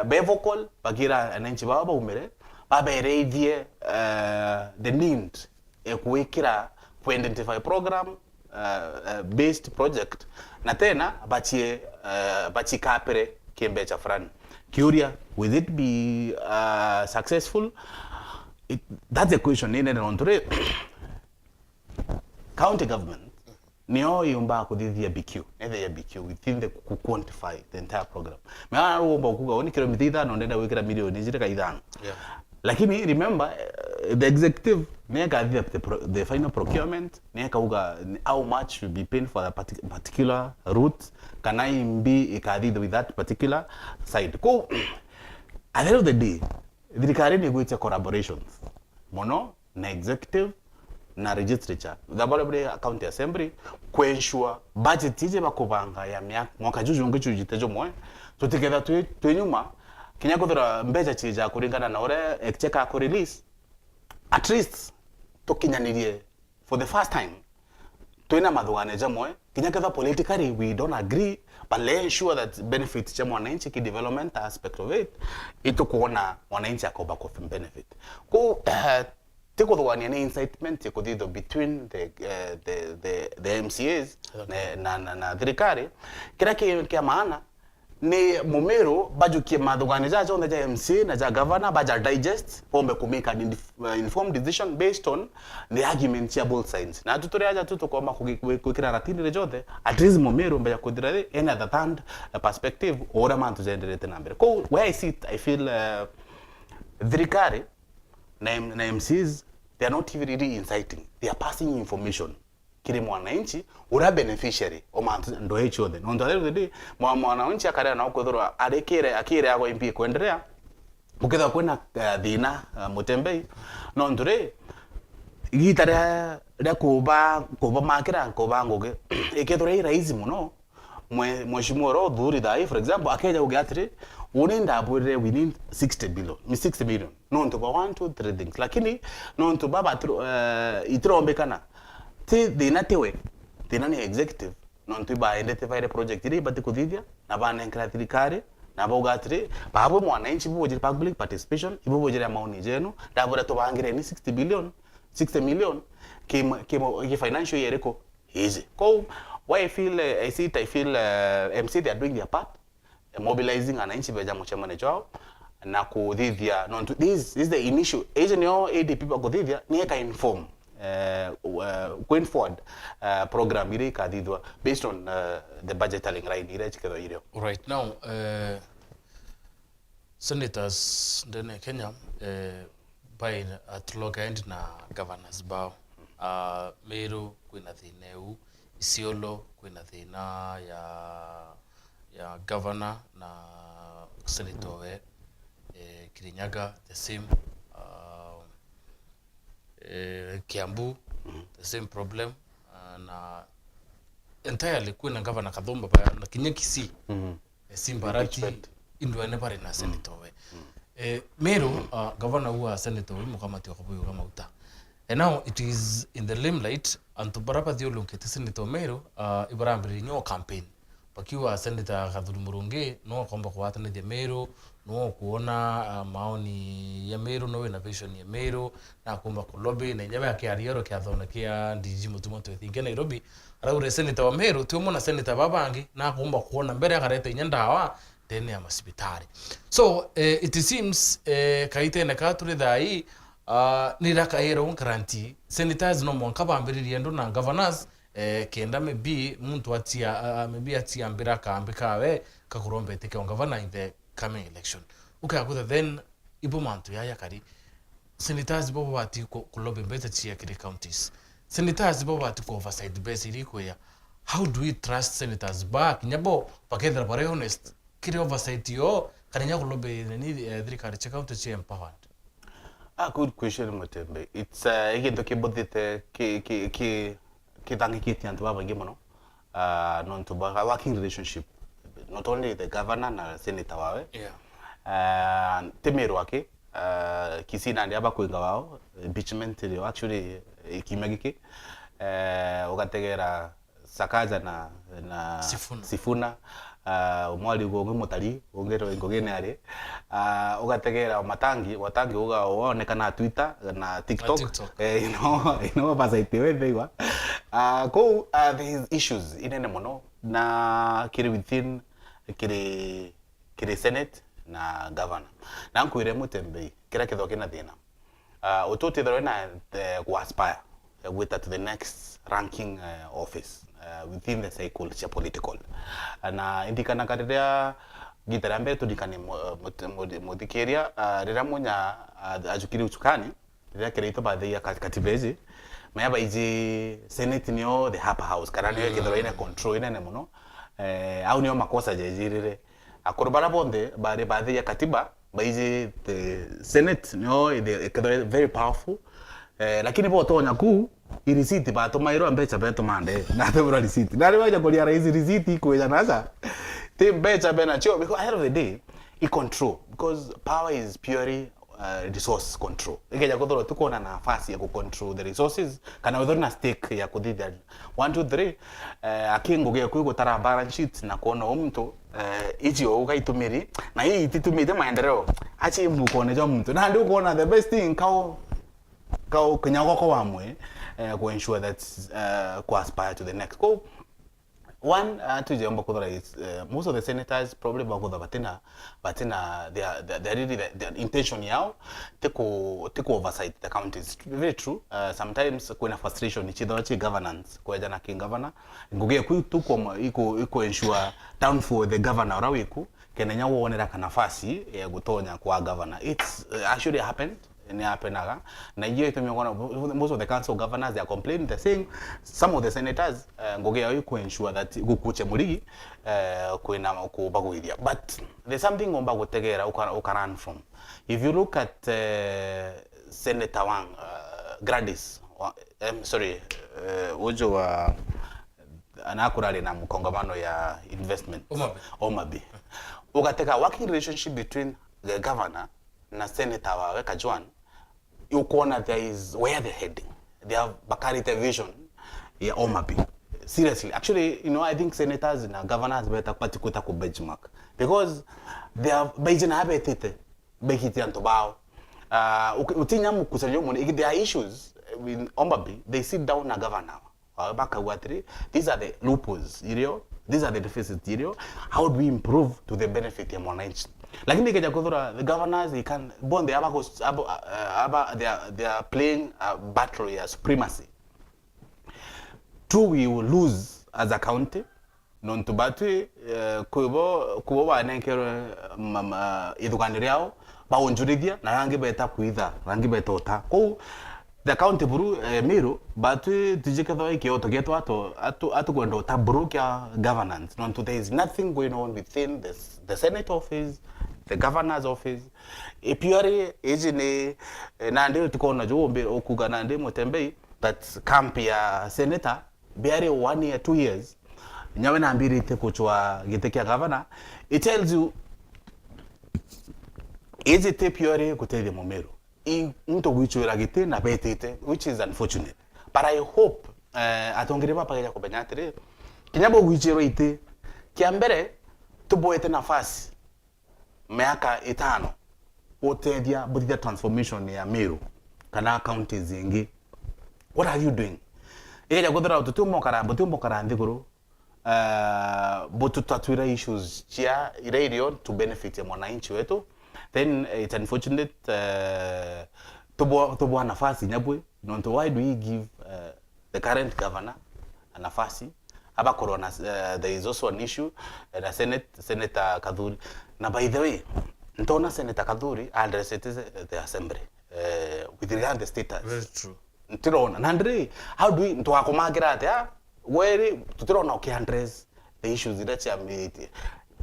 be vocal bagira ananchi baba umere baba reidie the need kuwekira ku identify program based project na tena bachi kapere kiembecha frani Curia, will it be successful? That's a question in and on today. County government, niyo yomba kudidhi BQ, neither BQ within the quantify the entire program. Mea uomba kuga oni kilomita idhano nenda wekira milioni jirika idhano. Lakini remember the executive neka the final procurement neka uga how much will be paid for a particular route can I be ikadid with that particular side ko at the end of the day the recurring with collaborations mono na executive na legislature the Balabre County Assembly ku ensure budget ije bakubanga ya mwaka juju ngichu jitejo moyo together twenyuma Kenya kuthura mbecha chija kuringana na ore exchequer ko release at least tukinyanirie for the first time twina mathugane jamwe kinya ketha politically we don't agree but let's ensure that benefits cha mwananchi ki development aspect of it ito kuona mwananchi akoba ko benefit ko tikuthugania ni incitement ikuthitho between the MCAs na thirikari kira kia maana ni Meru bajukie mathugane ja chonde ja MC na ja governor baja digest pombe ku make an informed decision based on the arguments ya both sides na tutore aja tukoma kukira ratini rejote at least Meru mbeya kudira any other third perspective ora mantu zenderete na mbere ko where I sit I feel thirikari na MCs they are not really inciting they are passing information kiri mwananchi ura beneficiary o mantu ndo hicho the ndo the day mwananchi akarea na ukodhoro akire ago MP kuendelea ukitha kwena thina mutembei no ndure igitare ya kuba makira kuba ngoge ikethore iraizi muno mheshimiwa ro dhuri dai for example akeja ugatri unenda abure within 60 billion no ndo 1 2 3 things lakini no ndo baba itrombekana thina ni executive no ndo ba identify the project ri bati kuthithia na bana enkra thirikari na bogatri babo mwananchi bujiri public participation ibo bujiri maoni jenu ndabura to bangire ni 60 million ki financial year ko easy ko why I feel MC they are doing their part mobilizing wananchi beja mchemane chao na kuthithia no this is the initial agent yo ADP ba kuthithia ni ka inform going forward program ile kadidwa based on the budgeting line ile chikedo ile right now senators ndene Kenya by at local end na governors bao Meru kwina thineu Isiolo kwina thina ya governor na senator we Kirinyaga the same Kiambu the same problem na entirely kwina governor Kathumba pa na Kinyekisi Simbarati indwane pare na senator we Meru governor wa senator we mukamati wakabuyo kama uta and now it is in the limelight and to barapa diolo ke senator Meru ibarambiri nyo campaign pakiwa senator Gathuri Murungi no komba kuwata ne Meru no kuona maoni ya Meru no innovation ya Meru na komba ku lobby na nyabe akiariero kia thona kia DG mutumoto thinke Nairobi araure senator wa Meru tumona senator babangi na komba kuona mbere akarete nyandawa tene ya masibitari so it seems kaite na katuri dai ni rakaero guarantee senators no monka bambiririe ndo na governors kenda maybe muntu atia maybe atia mbira kambikawe kakurombe teke on governor in the coming election ukakutha then ibo mantu ya yakari senators bobo bati ku lobby mbeta chia kire counties senators bobo bati ku oversight base iliko ya how do we trust senators back nyabo pakendra bare honest kire oversight yo kanya ku lobby ni thirikari check out chia empowered. Good question Mutembe. It's ikinto kibodite ki tangi kitiantu baba ngemono non to ba working relationship not only the governor na senator wawe Meru wake kisina ndi aba kuinga wao impeachment ile actually kimagike ugategera Sakaja na Sifuna umwali gongo mutari ongero ngogene ari ugategera watangi uga onekana Twitter na TikTok. You know bazaite webewa go these issues inene mono na kiri within kiri senate na governor na nkuire Mutembe kira kithoke na thina utoti thoro na ku aspire with to the next ranking office within the cycle cha political na indikana kadiria gitarambe tudikane mudikeria rira munya ajukiri uchukani rira kireito baadhi ya katibezi mayaba iji senate niyo the upper house karani yo kidoro ina control ina ne muno au niyo makosa jejirire akorobara bonde bare baadhi ya katiba baiji the senate niyo the very powerful lakini bo tonya ku irisiti ba to mairo ambecha beto mande na to bro risiti na riwaja kolia raisi risiti ko ya nasa te becha bena cho because at the end of the day it control because power is purely resource control ikeja kuthoro tuko na nafasi ya ku control the resources kana withona na stake ya kuthithia 1 2 3 akingo ge gutara balance sheet na kuona mtu icio ugaitumiri na hii ititumite maendeleo achi mukone jo mtu na ndio kuona the best thing kao kinyagoko wamwe ku ensure that ku aspire to the next go. One to jumbo kudra is most of the senators probably bakudha batina they really their intention yao take oversight the counties. Very true. Sometimes kuna frustration ichidochi governance kwa na king governor nguge ku tuko iko ensure down for the governor rawiku kenenya wonera kanafasi ya gutonya kwa governor. It's actually happened ni hapenaga na hiyo itumekona most of the council governors they are complaining, they're saying some of the senators ngoge ayo ku ensure that gukuche muri kuina kubaguidia, but there's something omba gutegera ukaran from. If you look at Senator Wang Gladys I'm sorry ujo wa anakurali na mkongamano ya investment Omabi ukateka working relationship between the governor na senator wa Kajwan, you corner there is where they're heading. They have Bakari vision ya Omabi. Seriously, actually, you know, I think senators and governors better patikuta ku benchmark because they have Beijing habitete Bekiti and Tobao. Utinya mukusanyo moni. If there are issues in Omabi, they sit down na governor. These are the loopholes, these are the deficits, how do we improve to the benefit of mwananchi? Lakini kija kudhura, the governors, they can, they are playing a battle ya supremacy. True, we will lose as a county. Non tubatu kubo wa nenkero idukani riao ba unjuridia na rangi beta kuidha rangi beta ota ko the county buru Meru batu tujikatho ikioto geto atu kwendo ta buru kya governance. Non there is nothing going on within the Senate office, the governor's office. Ipiari ejine nande tukona jombe okuga nande motembei that camp ya senator biare 1 year 2 years nyawe na ambiri te kuchwa giteke governor. It tells you is it piore kutede mo Meru into which we ragite na betete, which is unfortunate, but I hope atongireba pageja ko benyatire kinyabo gwichero ite kiambere tuboete nafasi miaka 5 otedia budget transformation ya Meru kana counties zingi. What are you doing? Eja godra tutumo kara ndiguru botu tatwira issues chia radio to benefit ya mwananchi wetu. Then it's unfortunate tubo nafasi nyabwe. Nonto why do we give the current governor a nafasi aba corona? There is also an issue the Senator Kadhuri. Na by the way, ntona Senator Kadhuri address it the assembly with regard to the status. Very true. Ntirona nandre how do we ntwakomagira ate where tutirona okay address the issues that ya meet.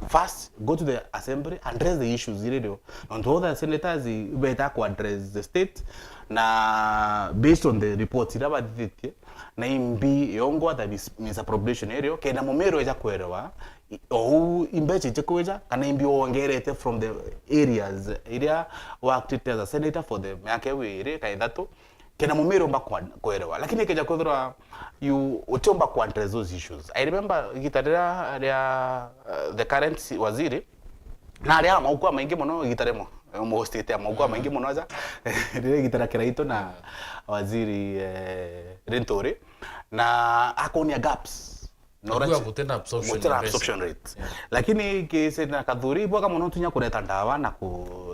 First, go to the assembly, address the issues. And all the senators better to address the state. Na based on the reports, na imbi yongo that is misappropriation area. Kena momero eja kuerewa. Ou imbeche chekueja. Kana imbi ongerete from the area worked as a senator for the meakewe area kaidato. Kena momero mba kuerewa. Lakini keja kudura you utomba ku address those issues. I remember gitarera the current waziri na aria maukwa maingi muno gitaremo mo state ya maukwa maingi muno aja dire gitara kiraito na waziri Rentore na akonia gaps Nora kutenda absorption rate. Lakini kese na Kadhuri boga muno tunya kuleta ndawa na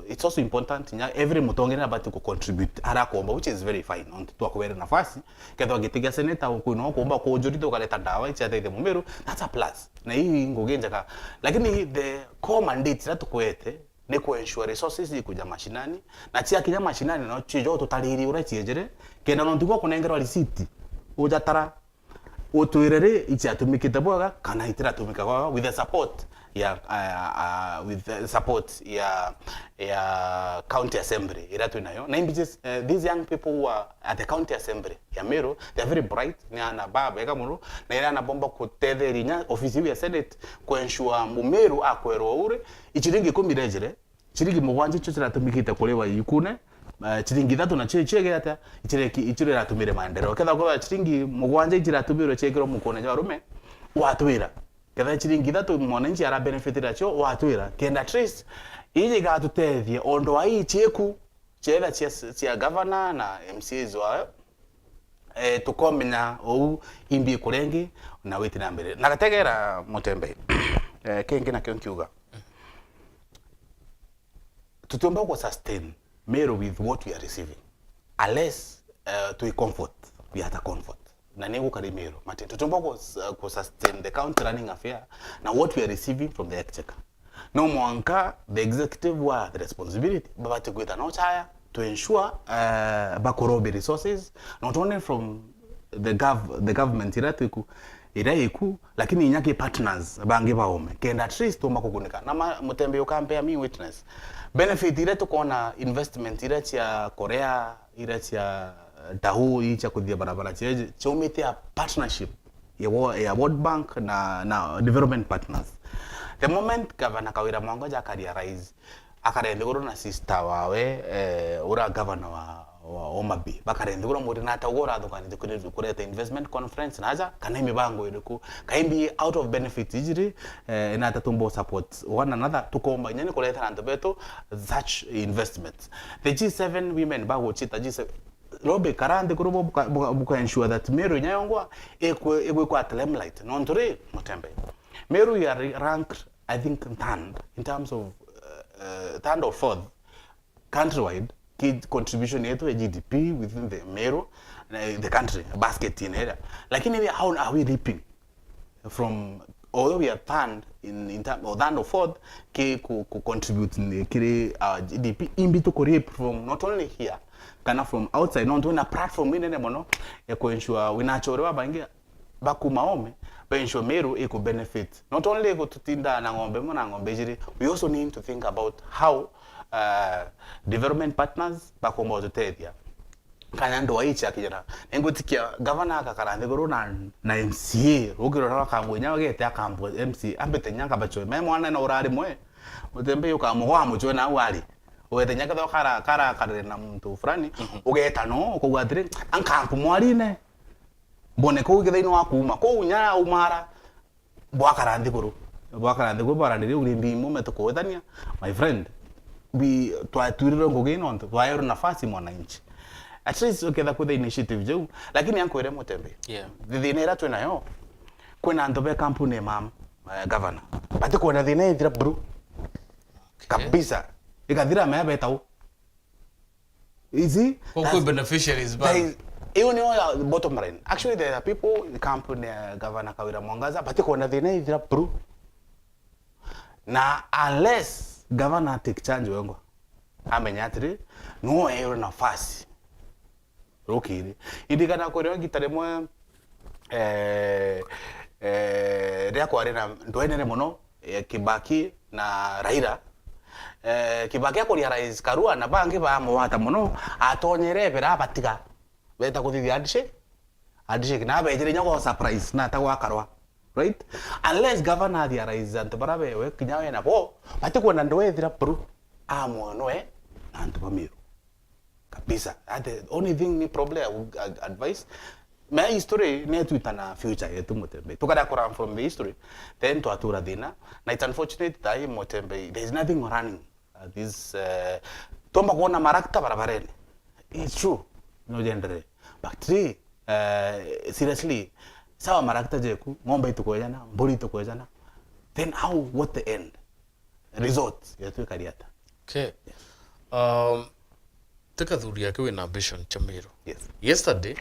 it's also important nya every mutonge na bati ku contribute ara kuomba, which is very fine on to akwere nafasi kedwa gitiga senator ku no kuomba ku jurito kaleta ndawa icha de Meru, that's a plus na hii ngogenja ka. Lakini the core mandate that kuete ne ku ensure resources ikuja mashinani na chia kinya mashinani no chijo totaliri ura chiejere kena no ndiko kunengera receipt ujatara otuirere ichi atumikite boga kana itira tumika kwa with the support ya county assembly iratu nayo na imbijes these young people who are at the county assembly ya Meru, they are very bright ni ana baba ega muru na ina bomba kutetherinya ofisi ya senate ku ensure mu Meru akwero ure ichiringi kumirejere chiringi mugwanja icio ciratumikite kuriwa ikune chiringi 3 na chege ata ichire ratumire maendeleo ketha kwa chiringi mugwanja iciratumire chekiro mukone ja rume watwira ketha chiringi 3 mwananchi ara benefit racho watwira kenda at least ije gatutethie ondo ai cheku chela cia governor na MCs wa tukomenya ou imbi kurengi na witi na mbere nagategera mutembe kengi na kionkiuga tutomba ku sustain Meru with what we are receiving unless to comfort we have a comfort na nego kari Meru mate tutomba ku sustain the county running affair na what we are receiving from the exchequer no mwanka the executive wa the responsibility baba tukwita no chaya to ensure bakorobe resources not only from the government iraiku lakini inyake partners bange baome kenda at least tuma kugunika na mutembe ukampea me witness benefit ile tukona investment ile ya Korea ile ya tahu icha kuthia barabara chomete a partnership ya World Bank na development partners the moment governor Kawira Mwangoja akarealize akarende goro na sister wawe ura governor wa Omabi bakarende goro muri na tagora thukani kureta investment conference naja kana imibango iriku kaimbi out of benefit ijiri na tatumbo support one another tukomba nyane kureta na beto such investments the G7 women bago chita G7 robe karande goro buka ensure that Meru nyayongwa ekwe kwa limelight nontore mutembe Meru ya ranked I think third in terms of third or fourth countrywide contribution yetu ya GDP within the Meru the country basket in area lakini how are we reaping from although we are third in terms of third or fourth ku contribute in kile GDP imbi to reap from not only here kana from outside not only a platform ine mono ya ku ensure winachorewa bangi bakumaome ensure Meru eco benefit not only go tutinda na ngombe mo na ngombe jiri we also need to think about how development partners bakombo tutedia kana ndo aicha kijana ngutikia governor akakarande goro na MCA rugiro na kamwe gete akambo MC ambete nyanga bacho me mwana na urari mwe mutembe yukamugwa mucho na wali wete nyaka do kara na mtu fulani ugeta no ko gwadire ankampu mwarine mbone ko githaino wakuma ko unya umara bwakarande goro barandire urimbi mu metoko wethania my friend we twatwirira ngogino ndo twayo nafasi mwananchi at least uketha ku the initiative jau lakini yankwire mutembe thina ira twenayo kwena ndobe kampuni mam governor bati kwena thina ithira bro kabisa ikathira mebe tau easy ko beneficiaries ba you know bottom line actually there are people the company governor Kawira Mwangaza bati kwena thina ithira bro na unless governor take charge wengo amenyatire no ero nafasi rokiri idikana koreo gitaremwe ria kwari na ndwenere muno Kibaki na Raila Kibaki akori rais Karua na bangi ba mwata muno atonyere bera batiga beta kuthithia adishe kina bejere nyako surprise na tagwa Karua right unless governor the rise and barabe we kinyawe na bo bati kwenda ndo ethira pro amwonoe na ndo Meru kabisa the only thing ni problem advice my history ne tuitana future yetu mutembe tukada kora from the history then to atura dina na it's unfortunate that mutembe there is nothing running this tomba kuona marakta barabareni it's true no gender but seriously sawa marakta jeku ngombe itukoyana mburi itukoyana then how what the end result yetu kariata okay tukathuria kiwe na ambition cha Meru yes yesterday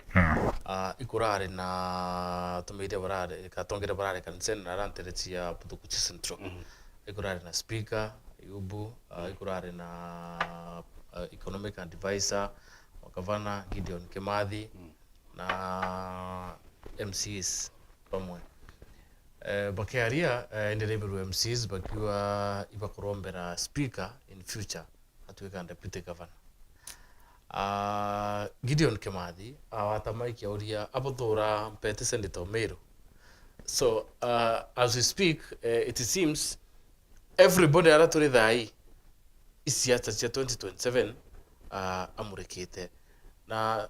ikurare na tumeide barare katongere barare kansen na rantereti ya Putukuchi Central ikurare na speaker yubu ikurare na economic advisor wakavana Gideon Kimathi na MCs pamwe bakiaria endelebero MCs bakiwa ibakorombera speaker in future atuweka deputy governor Gideon Kimathi awatamaikia uria abothora mpete senator Meru so as we speak it seems everybody araturi thai isiasa cia 2027 amurikite na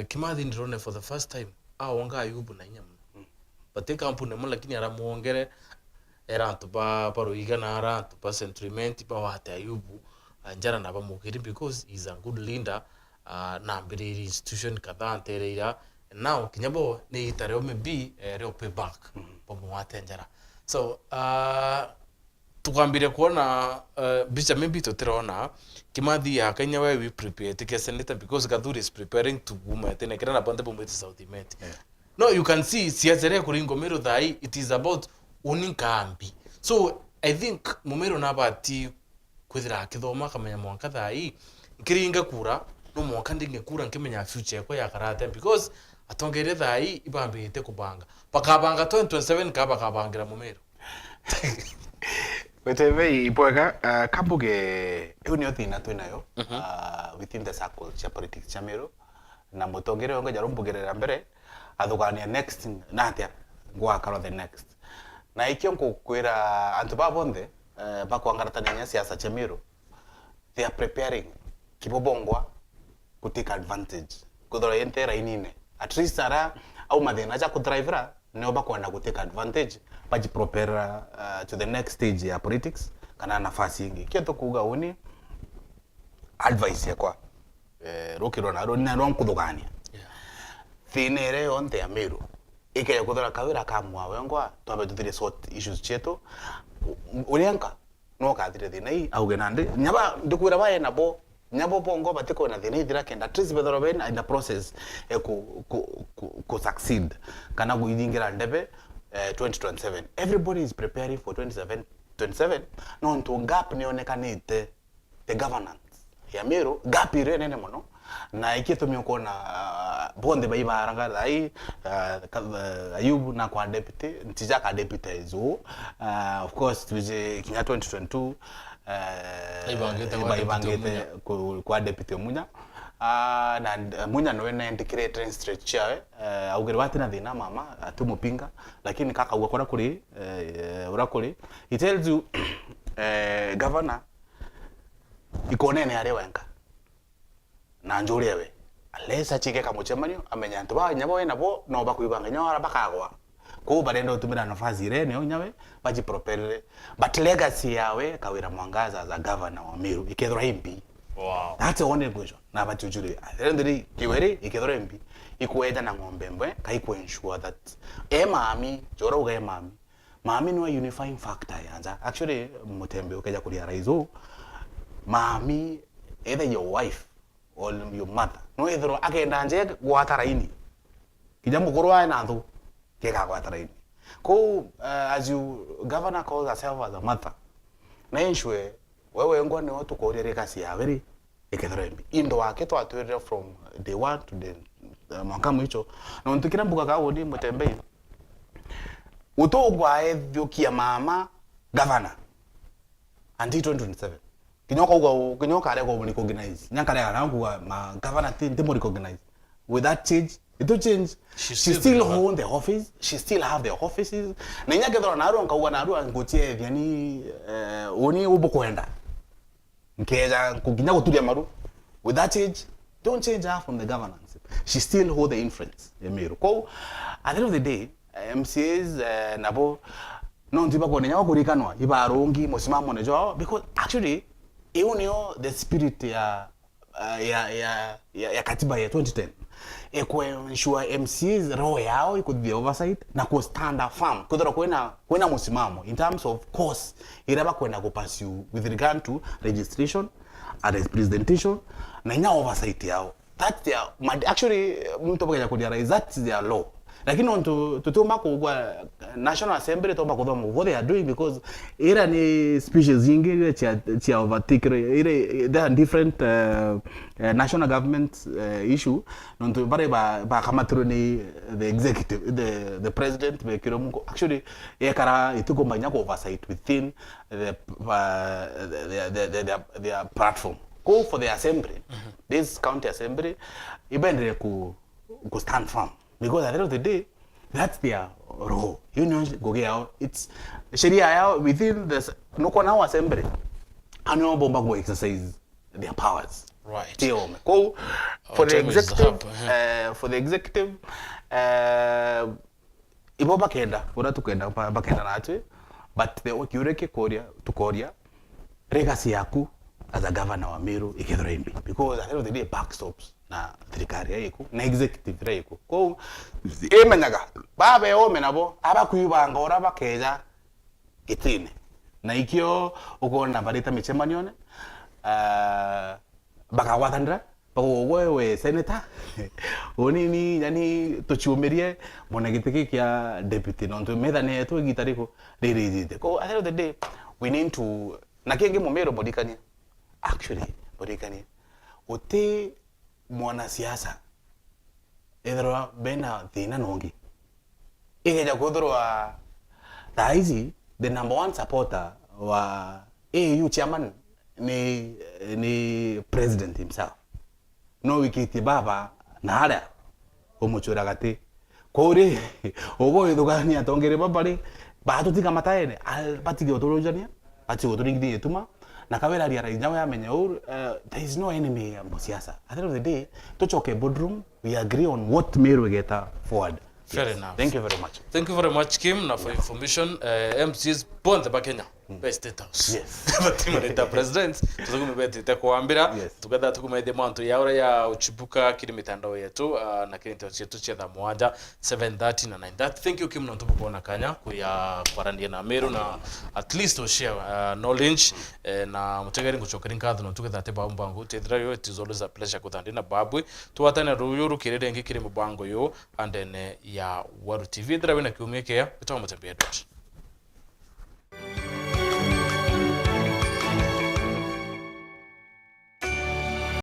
Kimathi ndirone for the first time aonga Ayubu na inya muno bate kampuni mo lakini aramuongere era antuba paruiga na ara antuba sentiment ba wate Ayubu njara na bamugiri because he's a good leader na mbiri institution kadhaa ntereira now kinyabo ni itareo maybe reo pay back pomo wate njara so tukambire kuona bicha maybe tutirona Kimathi ya Kenya where we prepare to senator because Gathuri is preparing to boom tena kirana pande boom it South Met. No, you can see siazere kuringo Meru thai it is about uninkambi. So I think mumero nabati kwithira kithoma kamenya mwanka thai nkiringa kura no mwanka ndinge kura nkimenya future ko ya karate because atongere thai ibambite kubanga pakabanga 2027 kaba kabangira mumero. Weteve ipoeka kambuge unio thina twinayo within the circle cha politics cha Meru na mutongere onge jarumbugerera mbere athugania next natia ngwa karo the next na ikyo nkukwira antu babonde bakwangaratania siasa cha Meru they are preparing kibobongwa to take advantage kudora entera inine at least ara au mathina cha kudrivera neo bakwenda ku take advantage baji prepare to the next stage ya politics kana nafasi ingi kieto kuga uni advice yakwa rokiro na rona ron kuthugania thinere yonte ya Meru ike kuthora kawira kamwa wengwa twabe tuthire sort issues cheto urianka no kathire thina au genande nyaba ndikwira bae nabo nyabo bongo batiko na thina ithira kenda at least bethoro ben in the process ku succeed kana guithingira ndebe 2027 everybody is preparing for 27 no nto gap nionekanite the governance ya Meru gap ire nene muno na ikitumio kona bonde baibaranga thai Ayubu na kwa deputy ntija ka deputy izo of course tuje kinya 2022 ibangete kwa deputy munya na munya no na integrate straight chawe augere watina thina mama atumupinga lakini kaka ugakora kuri urakuri it tells you governor ikonene ari wenka na njuriwe alesa chike kamuchemanyo amenya ntu ba nyabo nabo no bakuibanga nyora bakagwa ko barendo tumira nafasi ire ne onyawe baji propel but legacy yawe kawira mwangaza za governor wa Meru ikethora MP. Wow, that's the only question na batujuri renderi kiweri ikethora MP ikuenda na ngombe mbwe kaiku ensure that mami jora uga mami no unifying factor yanza actually mutembe ukaja kulia raizo mami either your wife or your mother no ethero akenda nje gwatara ini kijambo korwa na nthu keka gwatara ini ko as you governor calls herself as a mother na ensure wewe ngone watu korere kasi ya veri ikethero mbi indo wake twatwire from day 1 to the mwaka hicho na ntukira mbuga ka wodi mutembe utogwa evyokia mama governor until 2027 kinyoka areko boni recognize nyankare arangu ma governor thing mo recognize with that change it will change she still hold the office she still have the offices na nyakethora na aro nkauga na aro ngotie vyani oni ubukwenda nkeja kuginya guturia maru with that change don't change her from the governance she still hold the influence ya Meru ko at the end of the day MCAs nabo no ntiba ko nyawo kurikanwa ibarongi musimamo nejo because actually eunio the spirit ya katiba ya 2010 ensure MCs roho yao iko the oversight na ku stand firm kudhora kwena musimamo in terms of course iraba kwenda ku pursue with regard to registration and representation na nya oversight yao that's their actually mtu bakaja kudia that's their law lakini on tutuma kwa National Assembly to bakodoma what they are doing because era ni species nyingi cha overtake there are different national government issue nonto bare ba kama troni the executive the president be kiromungo actually ekara ituko nyako oversight within their platform go for the assembly this county assembly ibende ku stand firm because at the end of the day that's their role you know go get out it's sheria yao within this no kona assembly ano bomba go exercise their powers. Right. Tio ko for the executive ibo bakenda ora tukenda bakenda natwe, but the okiureke koria tukoria legacy yaku as a governor wa Meru ikethora imbi, because at the end of the day backstops na thirikari yaiku na executive yaiku ko emenyaga babe ome nabo abakuibanga ora bakeja gitine na ikio ukona barita michemanione bakawathandra wewe senator onini yani tuchumerie mona gitiki kia deputy nonto methane tu gitariko ririte ko at the end of the day we need to na kingi Meru bodikani actually bodikani ote mwana siasa edro bena thina nongi igeja kudhurwa taizi the number one supporter wa AU chairman ni president himself no wikiti baba na ala omuchura gati kore ogo idugani atongere babari batu tika mataene al patigi otolojania ati otoringidi etuma na kawera ria rainyawe amenya there is no enemy ya siasa. At the end of the day tochoke boardroom, we agree on what Meru geta forward. Fair enough. Thank you very much. Thank you very much, Kim, na for information. MCs bonde ba Kenya. State House. Yes. Batimu nita president. Tuzakume beti kuambira. Tukada tukume demanto ya ora ya uchibuka kiri mitandao yetu na kiri chetu cha mwanja 7:30 na 9:30. Thank you Kim na tupo kuona kanya kuya kwarandia na Meru na at least to share knowledge na mutegeri nguchokeri nkathu no tuketha te bambangu tethira yo, it is always a pleasure kuthandi babwe tuwatane ruyuru kirire ngi kiri mubango yo and then ya Waru TV thira wina kiumia kia itawa mutembea dot